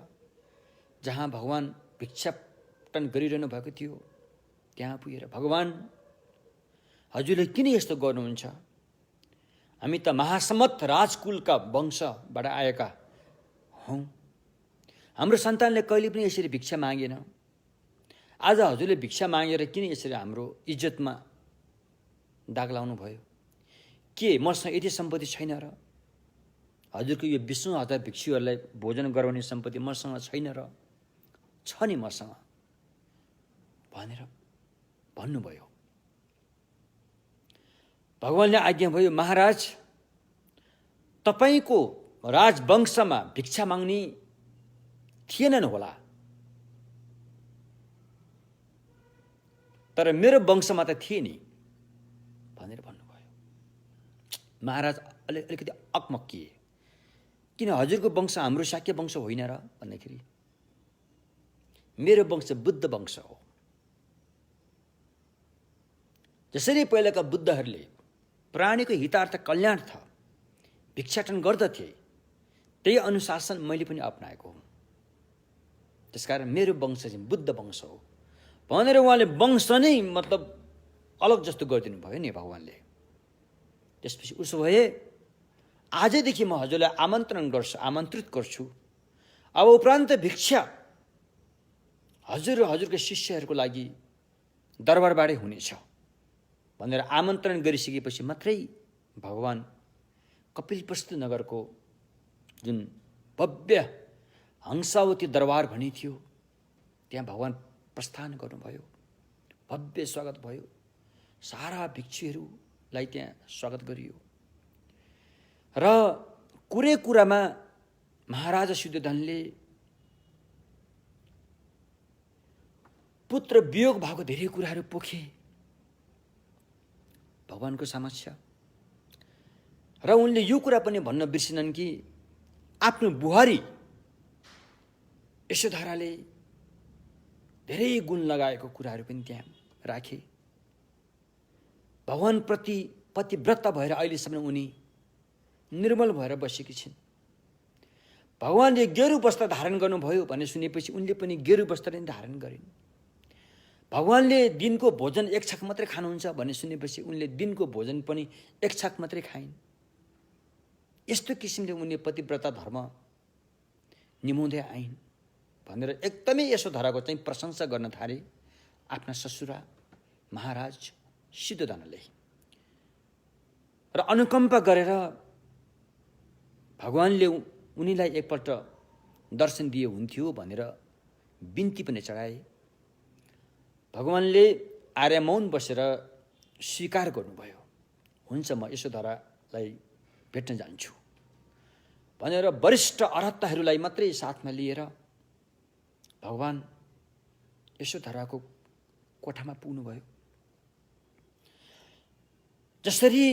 जहाँ भगवान भिक्षाटन गरिरहनु भएको थियो त्यहाँ पुगेर, भगवान हजुरले किन यस्तो गर्नुहुन्छ? हामी त महासम्मत राजकुलका वंशबाट आएका हौँ, हाम्रो सन्तानले कहिले पनि यसरी भिक्षा मागेन। आज हजुरले भिक्षा मागेर किन यसरी हाम्रो इज्जतमा दाग लाउनु भयो? के मसँग यति सम्पत्ति छैन र? हजुरको यो 20,000 भिक्षुहरूलाई भोजन गराउने सम्पत्ति मसँग छैन र? छ नि मसँग भनेर भन्नुभयो। भगवानले आज्ञा भयो, महाराज तपाईको राजवंशमा भिक्षा माग्ने थिएनन् होला, तर मेरो वंशमा त थिए नि भनेर भन्नुभयो। महाराज अलिकति अकमक्किए, किन हजुरको वंश हाम्रो शाक्य वंश होइन र भन्दाखेरि मेरो वंश बुद्ध वंश हो। जसरी पहिलाका बुद्धहरूले प्राणीको हितार्थ कल्याणार्थ भिक्षाटन गर्दथे, त्यही अनुशासन मैले पनि अपनाएको हुँ। त्यसकारण मेरो वंश चाहिँ बुद्ध वंश हो भनेर उहाँले वंश नै मतलब अलग जस्तो गरिदिनु भयो नि भगवानले। त्यसपछि उसो भए आजैदेखि म हजुरलाई आमन्त्रित गर्छु, अब उपरान्त भिक्षा हजुर र हजुरको शिष्यहरूको लागि दरबारबाटै हुनेछ भनेर आमन्त्रण गरिसकेपछि मात्रै भगवान कपिलवस्तु नगरको जुन भव्य हंसावती दरबार भनी थियो त्यहाँ भगवान प्रस्थान गर्नुभयो। भव्य स्वागत भयो। सारा भिक्षुहरूलाई त्यहाँ स्वागत गरियो र कुरै कुरामा महाराजा शुद्धोधनले पुत्र वियोग भएको धेरै कुराहरू पोखे भगवानको समक्ष र उनले यो कुरा पनि भन्न बिर्सिनन् कि आफ्नो बुहारी यशोधराले धेरै गुण लगाएको कुराहरू पनि त्यहाँ राखे। भगवानप्रति पतिव्रत भएर अहिलेसम्म उनी निर्मल भएर बसेकी छिन्। भगवानले गेरु वस्त्र धारण गर्नुभयो भन्ने सुनेपछि उनले पनि गेरु वस्त्र नै धारण गरिन्। भगवानले दिनको भोजन एक छाक मात्रै खानुहुन्छ भन्ने सुनेपछि उनले दिनको भोजन पनि एक छाक मात्रै खाइन्। यस्तो किसिमले उनले पतिव्रता धर्म निभाउँदै आइन् भनेर एकदमै यशोधराको चाहिँ प्रशंसा गर्न थाले आफ्ना ससुरा महाराज शुद्धोधनले र अनुकम्पा गरेर भगवानले उनीलाई एकपल्ट दर्शन दिए हुन्थ्यो भनेर बिन्ती पनि चढाए। भगवानले आर्य मौन बसेर स्वीकार गर्नुभयो। हुन्छ म यशोधरालाई भेट्न जान्छु भनेर वरिष्ठ अरहतहरूलाई मात्रै साथमा लिएर भगवान यशोधराको कोठामा पुग्नुभयो। जसरी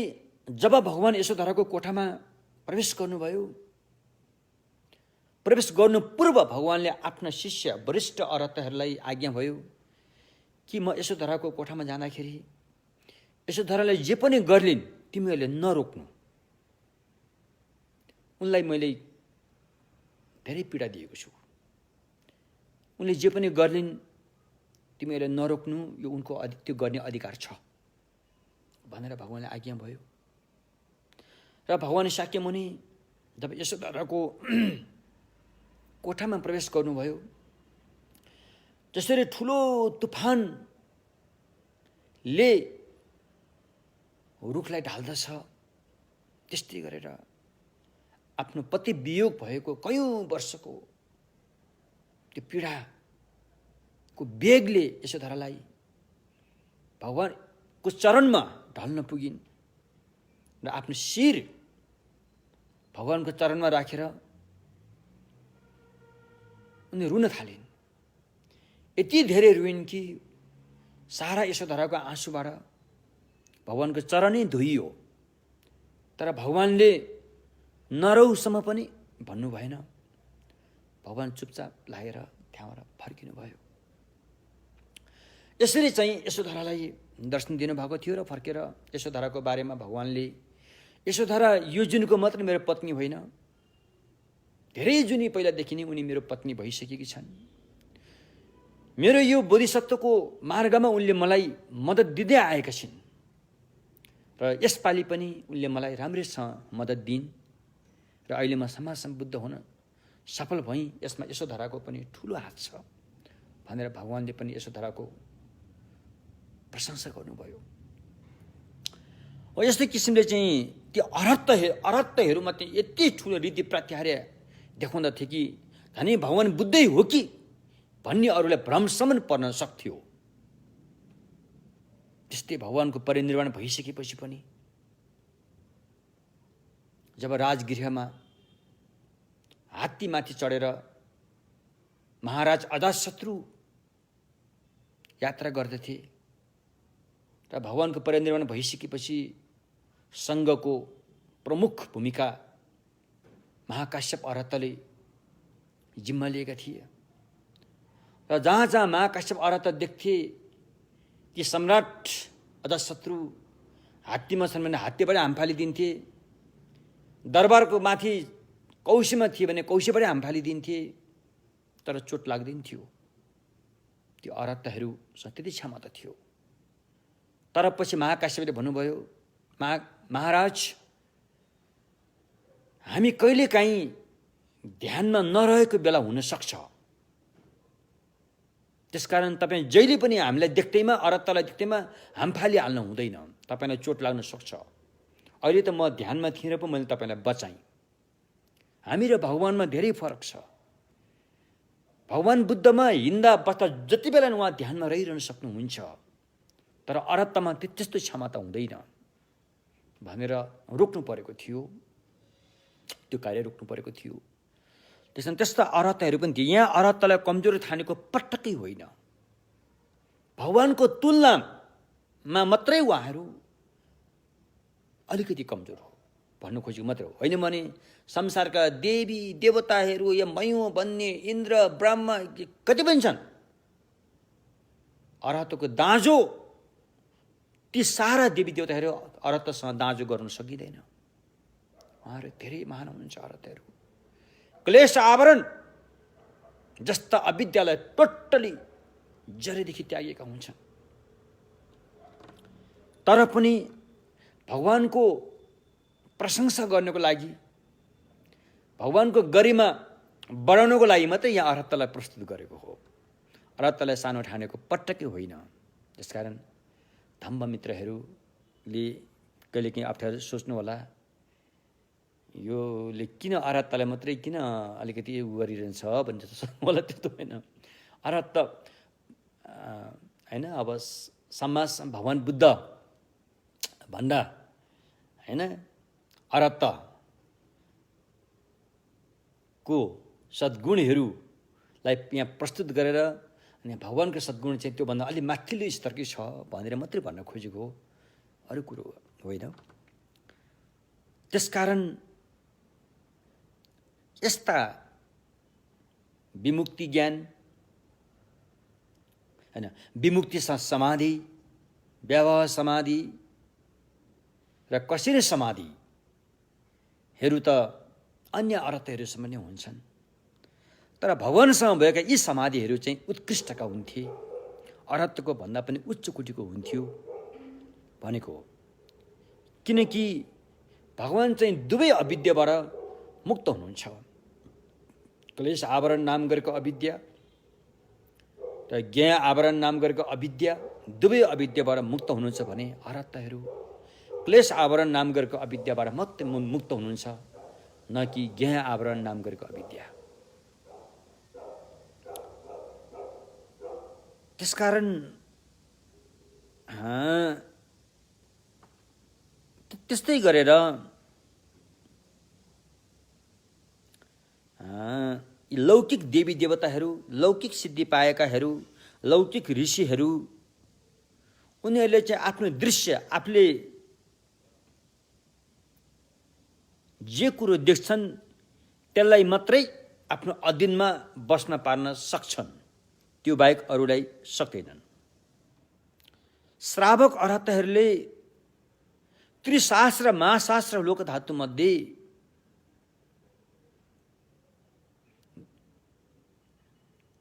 जब भगवान यशोधराको कोठामा प्रवेश गर्नुभयो, प्रवेश गर्नु पूर्व भगवानले आफ्ना शिष्य वरिष्ठ अरहतहरूलाई आज्ञा भयो कि म यशोधराको कोठामा जाँदाखेरि यशोधरालाई जे पनि गर्लिन् तिमीहरूले नरोक्नु। उनलाई मैले धेरै पीडा दिएको छु। उनले जे पनि गर्लिन् तिमीहरूले नरोक्नु, यो उनको त्यो गर्ने अधिकार छ भनेर भगवानले आज्ञा भयो। र भगवान शाक्यमुनि जब यशोधराको कोठामा प्रवेश गर्नुभयो, जसरी ठुलो तुफानले रुखलाई ढाल्दछ त्यस्तै गरेर आफ्नो पति वियोग भएको कयौं वर्षको त्यो पीडाको वेगले यशोधरालाई भगवानको चरणमा ढल्न पुगिन् र आफ्नो शिर भगवानको चरणमा राखेर उनी रुन थालिन्। यति धेरै रुइन् कि सारा यशोधराको आँसुबाट भगवानको चरणै धोइयो। तर भगवानले नरौसम्म पनि भन्नु भएन। भगवान चुपचाप लागेर त्यहाँबाट फर्किनु भयो। यसरी चाहिँ यशोधरालाई दर्शन दिनुभएको थियो र फर्केर यशोधराको बारेमा भगवानले यशोधरा यो जुनको मात्र मेरो पत्नी होइन, धेरै जुनी पहिलादेखि नै उनी मेरो पत्नी भइसकेकी छन्। मेरो यो बोधिसत्वको मार्गमा उनले मलाई मद्दत दिँदै आएका छिन् र यसपालि पनि उनले मलाई राम्रैसँग मद्दत दिइन् र अहिले म समाज सम्बुद्ध हुन सफल भएँ। यसमा यशोधराको पनि ठुलो हात छ भनेर भगवानले पनि यशोधराको प्रशंसा गर्नुभयो। यस्तै किसिमले चाहिँ त्यो अरहतहरूमा चाहिँ यति ठुलो रीति प्रत्याहार्य देखाउँदथे कि धनी भगवान बुद्धै हो कि भन्ने अरूलाई भ्रमसम्म पर्न सक्थ्यो। त्यस्तै भगवानको परिनिर्वाण भइसकेपछि पनि जब राजगृहमा हात्तीमाथि चढेर महाराज अजातशत्रु यात्रा गर्दथे र भगवानको परिनिर्वाण भइसकेपछि सङ्घको प्रमुख भूमिका महाकाश्यप अरहतले जिम्मा लिएका थिए र जहाँ जहाँ महाकाश्यप अरहत देख्थे कि सम्राट अजातशत्रु हात्तीमा छन् भने हात्तीबाटै हाम फालिदिन्थे, दरबारको माथि कौशीमा थिए भने कौशीबाटै हाम फालिदिन्थे, तर चोट लाग्दिन्थ्यो। त्यो अरहतहरूसँग त्यति क्षमता थियो। तर पछि महाकाश्यपले भन्नुभयो, महाराज हामी कहिलेकाहीँ ध्यानमा नरहेको बेला हुन सक्छ। त्यसकारण तपाईँ जहिले पनि हामीलाई देख्दैमा अरत्तलाई देख्दैमा हामफाली हाल्नु हुँदैन, तपाईँलाई चोट लाग्न सक्छ। अहिले त म ध्यानमा थिएँ र पो मैले तपाईँलाई बचाएँ। हामी र भगवानमा धेरै फरक छ। भगवान बुद्धमा हिँड्दा बस्दा जति बेला उहाँ ध्यानमा रहिरहन सक्नुहुन्छ, तर अरत्तमा त्यस्तो क्षमता हुँदैन भनेर रोक्नु परेको थियो, त्यो कार्य रोक्नु परेको थियो। त्यसैले त्यस्ता अरहतहरू पनि थिए। यहाँ अरहतलाई कमजोर ठानेको पटक्कै होइन, भगवानको तुलनामा मात्रै उहाँहरू अलिकति कमजोर हो भन्नु खोजेको मात्र हो। होइन भने संसारका देवी देवताहरू या मयौँ भन्ने इन्द्र ब्रह्मा कति पनि छन्, अरहतको दाँजो ती सारा देवी देवताहरू अरहतसँग दाँजो गर्न सकिँदैन। उहाँहरू धेरै महान हुनुहुन्छ। अरहतहरू क्लेश आवरण जस्ता अविद्यालाई टोटली जरेदेखि त्यागेका हुन्छन्, तर पनि भगवानको प्रशंसा गर्नको लागि, भगवानको गरिमा बढाउनको लागि मात्रै यहाँ अरहतलाई प्रस्तुत गरेको हो। अरहतलाई सानो ठानेको पटक्कै होइन। त्यसकारण धम्म मित्रहरूले कहिलेकाहीँ अप्ठ्यारो सोच्नु होला, योले किन अरहतलाई मात्रै किन अलिकति गरिरहन्छ भन्ने मलाई त्यस्तो होइन। अरहत होइन, अब समाज भगवान बुद्ध भन्दा होइन अरहतको सद्गुणहरूलाई यहाँ प्रस्तुत गरेर अनि भगवानको सद्गुण चाहिँ त्योभन्दा अलि माथिल्लो स्तरकै छ भनेर मात्रै भन्न खोजेको हो, अरू कुरो होइन। त्यसकारण यस्ता विमुक्ति ज्ञान होइन, विमुक्ति समाधि, व्यवहार समाधि र कसरी समाधिहरू त अन्य अरहतहरूसम्म नै हुन्छन्, तर भगवानसँग भएका यी समाधिहरू चाहिँ उत्कृष्टका हुन्थे, अरहतको भन्दा पनि उच्च कोटिको हुन्थ्यो भनेको हो। किनकि भगवान चाहिँ दुवै अविद्याबाट मुक्त हुनुहुन्छ। क्लेश आवरण नाम गरेको अविद्या र ज्ञेय आवरण नाम गरेको अविद्या, दुवै अविद्याबाट मुक्त हुनुहुन्छ भने अरहतहरू क्लेश आवरण नाम गरेको अविद्याबाट मात्रै मुक्त हुनुहुन्छ, न कि ज्ञेय आवरण नाम गरेको अविद्या। त्यसकारण त्यस्तै गरेर लौकिक देवी देवताहरू, लौकिक सिद्धि पाएकाहरू, लौकिक ऋषिहरू, उनीहरूले चाहिँ आफ्नो दृश्य आफूले जे कुरो देख्छन् त्यसलाई मात्रै आफ्नो अधीनमा बस्न पार्न सक्छन्, त्यो बाहेक अरूलाई सक्दैनन्। श्रावक अरहतहरूले त्रिशास्त्र महाशास्त्र लोकधातु मध्ये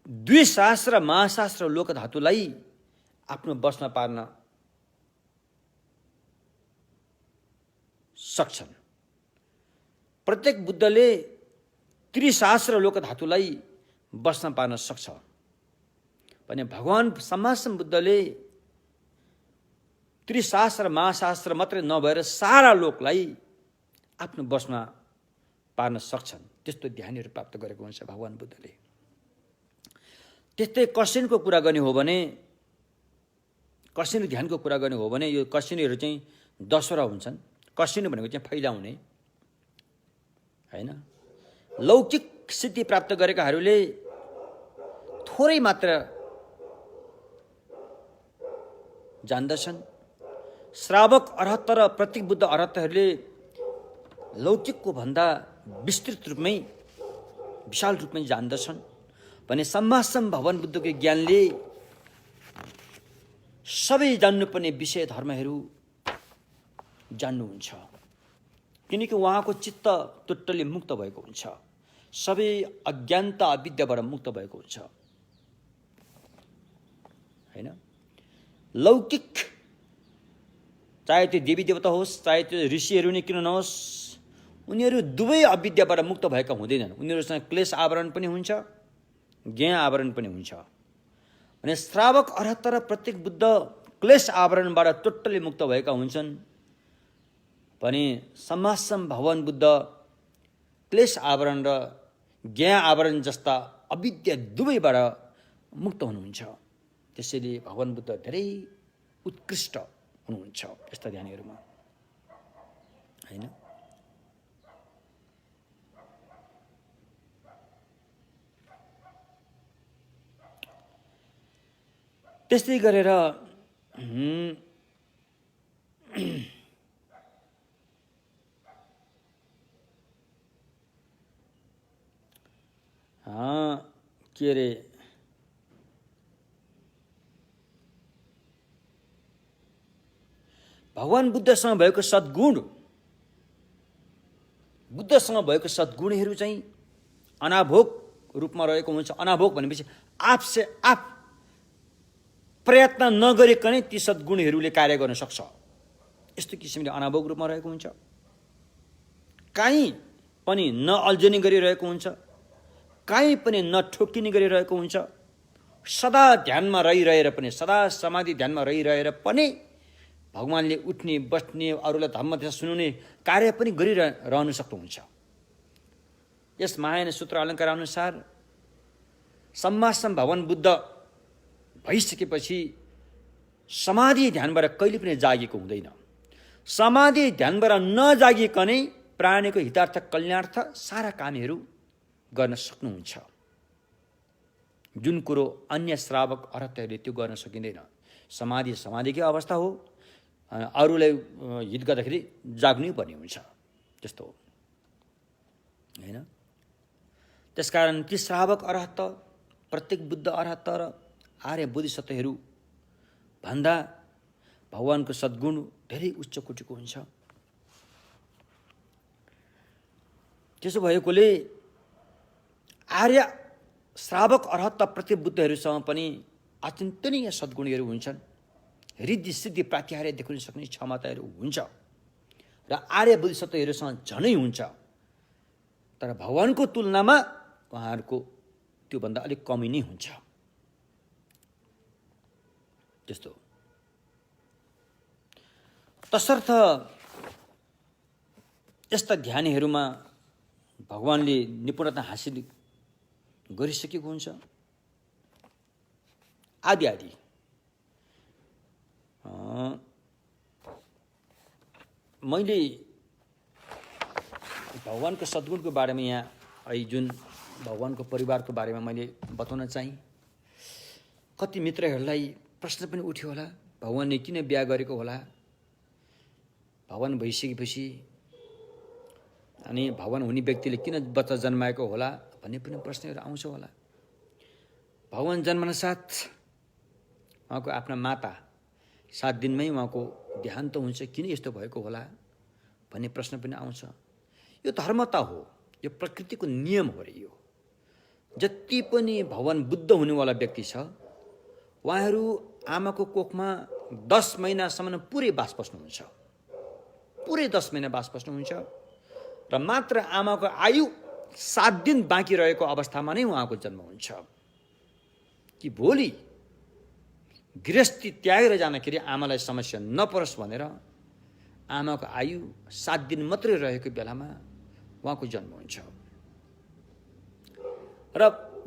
द्विशास्त्र महाशास्त्र लोकधातुलाई आफ्नो बसमा पार्न सक्छन्। प्रत्येक बुद्धले त्रिशास्त्र लोकधातुलाई बसमा पार्न सक्छ भने भगवान सम्मासन बुद्धले त्रिशास्त्र महाशास्त्र मात्रै नभएर सारा लोकलाई आफ्नो बसमा पार्न सक्छन्। त्यस्तो ध्यानहरू प्राप्त गरेको हुन्छ भगवान बुद्धले। त्यस्तै कसिनको कुरा गर्ने हो भने, कसिन ध्यानको कुरा गर्ने हो भने यो कसिनहरू चाहिँ 10वटा हुन्छन्। कसिन भनेको चाहिँ फैलाउने होइन। लौकिक सिद्धि प्राप्त गरेकाहरूले थोरै मात्र जान्दछन्। श्रावक अरहत र प्रतीक बुद्ध अरहतहरूले लौकिकको भन्दा विस्तृत रूपमै, विशाल रूपमै जान्दछन् भने सम्मासम भगवान बुद्धको ज्ञानले सबै जान्नुपर्ने विषय धर्महरू जान्नुहुन्छ। किनकि उहाँको चित्त टोटली मुक्त भएको हुन्छ, सबै अज्ञानता अविद्याबाट मुक्त भएको हुन्छ होइन। लौकिक चाहे त्यो देवी देवता होस्, चाहे त्यो ऋषिहरू नै किन नहोस्, उनीहरू दुवै अविद्याबाट मुक्त भएका हुँदैनन्। उनीहरूसँग क्लेश आवरण पनि हुन्छ, ज्ञान आवरण पनि हुन्छ। अनि श्रावक अर्हत र प्रत्येक बुद्ध क्लेश आवरणबाट टोटली मुक्त भएका हुन्छन् भने सम्मासम भगवान बुद्ध क्लेश आवरण र ज्ञान आवरण जस्ता अविद्या दुवैबाट मुक्त हुनुहुन्छ। त्यसैले भगवान बुद्ध धेरै उत्कृष्ट हुनुहुन्छ यस्ता ध्यानीहरूमा, हैन? त्यस्तै गरेर के अरे भगवान बुद्धसँग भएको सद्गुण, बुद्धसँग भएको सद्गुणहरू चाहिँ अनाभोग रूपमा रहेको हुन्छ। अनाभोग भनेपछि आफसे आफ प्रयत्न नगरिकनै ती सद्गुणहरूले कार्य गर्न सक्छ। यस्तो किसिमले अनाभोग रूपमा रहेको हुन्छ। काहीँ पनि नअल्झिने गरिरहेको हुन्छ, काहीँ पनि नठोकिने गरिरहेको हुन्छ। सदा ध्यानमा रहिरहेर पनि, सदा समाधि ध्यानमा रहिरहेर पनि भगवानले उठ्ने, बस्ने, अरूलाई धम्मदेश सुनाउने कार्य पनि गरिरहनु सक्नुहुन्छ। यस महायान सूत्र अलङ्कार अनुसार सम्मासम भगवान बुद्ध भइसकेपछि समाधि ध्यानबाट कहिले पनि जागेको हुँदैन। समाधि ध्यानबाट नजागिकनै प्राणीको हितार्थ कल्याणार्थ सारा कामहरू गर्न सक्नुहुन्छ, जुन कुरो अन्य श्रावक अर्हतहरूले त्यो गर्न सकिँदैन। समाधि समाधिकै अवस्था हो, अरूलाई हित गर्दाखेरि जाग्नै पर्ने हुन्छ, त्यस्तो हो, हैन? त्यसकारण ती श्रावक अर्हत, प्रत्येक बुद्ध अर्हत र आर्य बोधिसत्वहरू भन्दा भगवानको सद्गुण धेरै उच्च कोटिको हुन्छ। त्यसो भएकोले आर्य श्रावक अर्हत प्रत्येक बुद्धहरूसँग पनि अचिन्तनीय सद्गुणहरू हुन्छन्। रिद्धि सिद्धि प्रात्याहार्य देखाउन सक्ने क्षमताहरू हुन्छ र आर्य बोधिसत्वहरूसँग झनै हुन्छ। तर भगवानको तुलनामा उहाँहरूको त्योभन्दा अलिक कमी नै हुन्छ, त्यस्तो। तसर्थ यस्ता ध्यानीहरूमा भगवानले निपुणता हासिल गरिसकेको हुन्छ। आदि आदि मैले भगवानको सद्गुणको बारेमा यहाँ अहिले जुन भगवानको परिवारको बारेमा मैले बताउन चाहिँ, कति मित्रहरूलाई प्रश्न पनि उठ्यो होला, भगवानले किन बिहा गरेको होला, भगवान भइसकेपछि अनि भगवान हुने व्यक्तिले किन बच्चा जन्माएको होला भन्ने पनि प्रश्नहरू आउँछ होला। भगवान जन्मनसाथ उहाँको आफ्ना माता 7 दिनमै उहाँको देहान्त हुन्छ, किन यस्तो भएको होला भन्ने प्रश्न पनि आउँछ। यो धर्मता हो, यो प्रकृतिको नियम हो रे। यो जति पनि भगवान बुद्ध हुनेवाला व्यक्ति छ, उहाँहरू आमाको कोखमा 10 महिनासम्म पुरै बास बस्नुहुन्छ, पुरै 10 महिना बास बस्नुहुन्छ र मात्र आमाको आयु 7 दिन बाँकी रहेको अवस्थामा नै उहाँको जन्म हुन्छ। कि भोलि गृहस्थी त्यागेर जाँदाखेरि आमालाई समस्या नपरोस् भनेर आमाको आयु 7 दिन मात्रै रहेको बेलामा उहाँको जन्म हुन्छ। र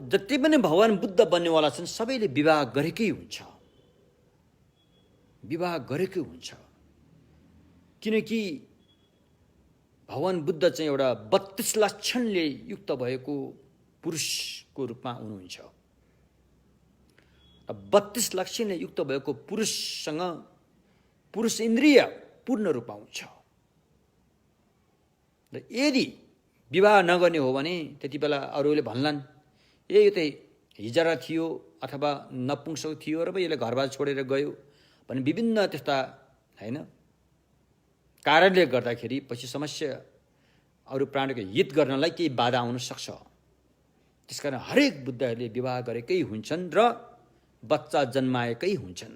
जति पनि भगवान बुद्ध बन्नेवाला छन् सबैले विवाह गरेकै हुन्छ, विवाह गरेकै हुन्छ। किनकि भगवान बुद्ध चाहिँ एउटा 32 लक्षणले युक्त भएको पुरुषको रूपमा हुनुहुन्छ। 32 लक्षणले युक्त भएको पुरुषसँग पुरुष इन्द्रिय पूर्ण रूपमा हुन्छ। र यदि विवाह नगर्ने हो भने त्यति बेला अरूले भन्लान्, यो त हिजरा थियो अथवा नपुंसक थियो र यसले घरबार छोडेर गयो भन्ने विभिन्न त्यस्ता हैन कारणले गर्दाखेरि पछि समस्या अरू प्राणीको हित गर्नलाई केही बाधा आउन सक्छ। त्यसकारण हरेक बुद्धहरूले विवाह गरेकै हुन्छन् र बच्चा जन्माएकै हुन्छन्।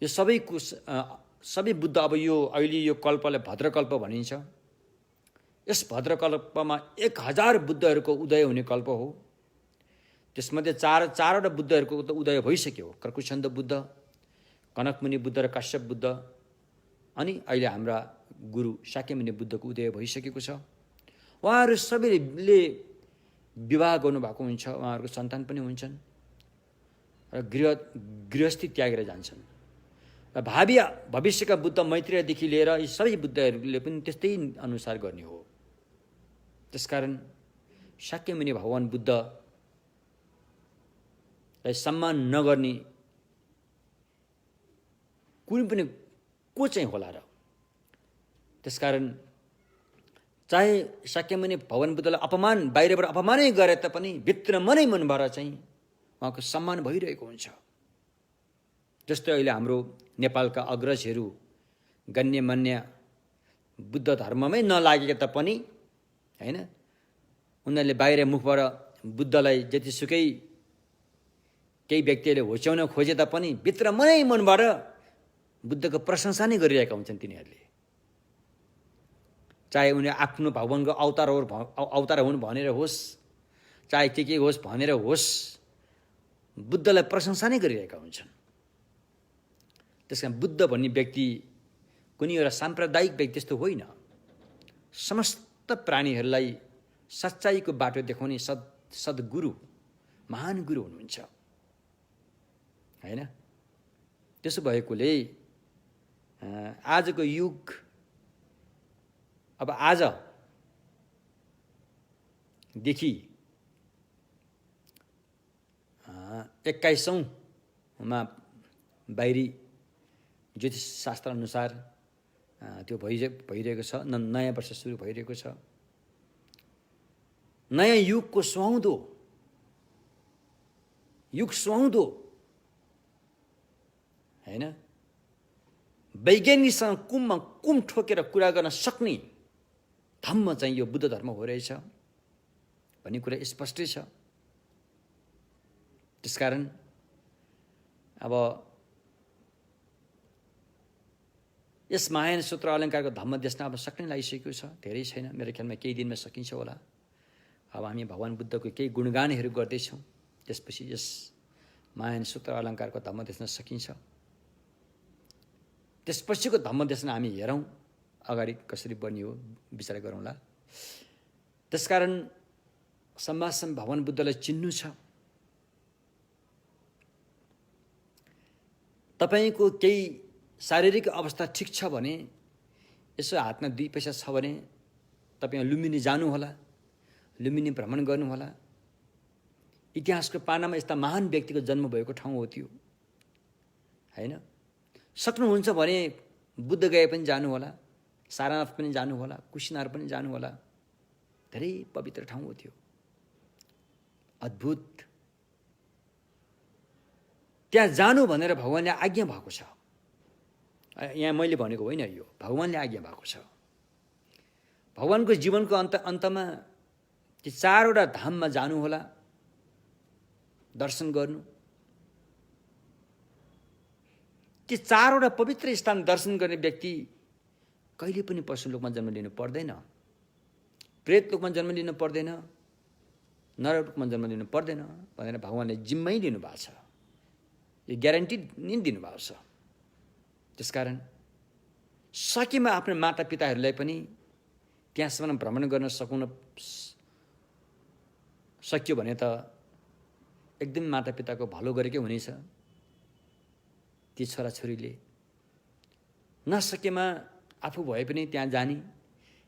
यो सबैको सबै बुद्ध अब यो अहिले यो कल्पलाई भद्रकल्प भनिन्छ। यस भद्रकल्पमा 1000 बुद्धहरूको उदय हुने कल्प हो। त्यसमध्ये चारवटा बुद्धहरूको त उदय भइसक्यो। कर्कुछन्द बुद्ध, कनकमुनि बुद्ध र काश्यप बुद्ध, अनि अहिले हाम्रा गुरु शाक्यमुनि बुद्धको उदय भइसकेको छ। उहाँहरू सबैले विवाह गर्नुभएको हुन्छ, उहाँहरूको सन्तान पनि हुन्छन् र गृहस्थी त्यागेर जान्छन्। र भविष्यका बुद्ध मैत्रेयदेखि लिएर यी सबै बुद्धहरूले पनि त्यस्तै अनुसार गर्ने हो। त्यसकारण शाक्यमुनि भगवान बुद्धलाई सम्मान नगर्ने कुनै पनि को चाहिँ होला र? त्यसकारण चाहे शाक्यमुनि भगवान बुद्धलाई अपमान, बाहिरबाट अपमानै गरे तापनि भित्र मनैमनबाट चाहिँ उहाँको सम्मान भइरहेको हुन्छ। जस्तै अहिले हाम्रो नेपालका अग्रजहरू गण्यमान्य बुद्ध धर्ममै नलागेका तापनि हैन, उनीहरूले बाहिर मुखबाट बुद्धलाई जतिसुकै केही व्यक्तिहरूले होच्याउन खोजे तापनि भित्र मनैमनबाट बुद्धको प्रशंसा नै गरिरहेका हुन्छन् तिनीहरूले। चाहे उनी आफ्नो भगवानको अवतार हुन् भनेर होस्, चाहे के होस् भनेर होस्, बुद्धलाई प्रशंसा नै गरिरहेका हुन्छन्। त्यसकारण बुद्ध भन्ने व्यक्ति कुनै एउटा साम्प्रदायिक व्यक्ति त्यस्तो होइन। समस्त प्राणीहरूलाई सच्चाइको बाटो देखाउने सद्गुरु, महान गुरु हुनुहुन्छ हैन। त्यसो भएकोले आजको युग, अब आजदेखि 21औंमा बाहिरी ज्योतिष शास्त्र अनुसार त्यो भइरहेको छ। नयाँ वर्ष सुरु भइरहेको छ। नयाँ युगको सुहाउँदो हैन, वैज्ञानिकसँग कुम ठोकेर कुरा गर्न सक्ने धम्म चाहिँ यो बुद्ध धर्म हो रहेछ भन्ने कुरा स्पष्टै छ। त्यसकारण अब यस महायान सूत्र अलङ्कारको धम्म देख्न अब सक्नै लागिसकेको छ। धेरै छैन, मेरो ख्यालमा केही दिनमा सकिन्छ होला। अब हामी भगवान बुद्धको केही गुणगानहरू गर्दैछौँ, त्यसपछि यस महायान सूत्र अलङ्कारको धम्म देख्न सकिन्छ। त्यसपछिको धम्म देख्न हामी हेरौँ अगाडि कसरी बन्ने हो, विचार गरौँला। त्यसकारण सम्भाषण भगवान बुद्धलाई चिन्नु छ। तपाईको केही शारीरिक अवस्था ठिक छ भने, यसो हातमा 2 पैसा छ भने तपाईँ लुम्बिनी जानुहोला, लुम्बिनी भ्रमण गर्नुहोला। इतिहासको पानामा यस्ता महान व्यक्तिको जन्म भएको ठाउँ हो त्यो हैन। सक्नुहुन्छ भने बुद्ध गया पनि जानुहोला, सारनाथ पनि जानुहोला, कुशीनगर पनि जानुहोला। धेरै पवित्र ठाउँ हो त्यो, अद्भुत। त्यहाँ जानु भनेर भगवानले आज्ञा भएको छ। यहाँ मैले भनेको होइन, यो भगवानले आज्ञा भएको छ। भगवानको जीवनको अन्तमा ती 4वटा धाममा जानुहोला, दर्शन गर्नु। ती 4वटा पवित्र स्थान दर्शन गर्ने व्यक्ति कहिले पनि पशु लोकमा जन्म लिनु पर्दैन, प्रेत लोकमा जन्म लिनु पर्दैन, नरक लोकमा जन्म लिनु पर्दैन भनेर भगवानले जिम्मै लिनु भएको छ। यो ग्यारेन्टी नै दिनुभएको छ। त्यसकारण सकेमा आफ्नो मातापिताहरूलाई पनि त्यहाँसम्म भ्रमण गर्न सक्यो भने त एकदम मातापिताको भलो गरेकै हुनेछ। ती छोराछोरीले नसकेमा आफू भए पनि त्यहाँ जाने,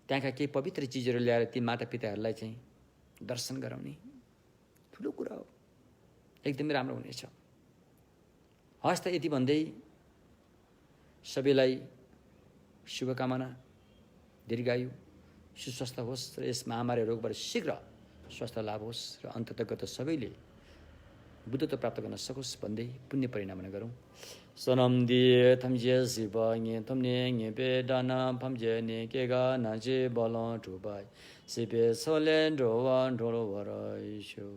त्यहाँका केही पवित्र चिजहरू ल्याएर ती मातापिताहरूलाई चाहिँ दर्शन गराउने ठुलो कुरा हो, एकदमै राम्रो हुनेछ। हस् त यति भन्दै सबैलाई शुभकामना, दीर्घायु, सुस्वस्थ होस् र यस महामारी रोगबाट शीघ्र स्वास्थ्य लाभ होस् र अन्ततगत सबैले बुद्धत्व प्राप्त गर्न सकोस् भन्दै पुण्य परिणाम गरौँ। सनम दिए थम्जे शिवा ङे थम्ने ङे बे दाना फम्जे ने केगा नाजे बलन ठुबाई सिबे सोलेन रोवान ढोलो वराइशो।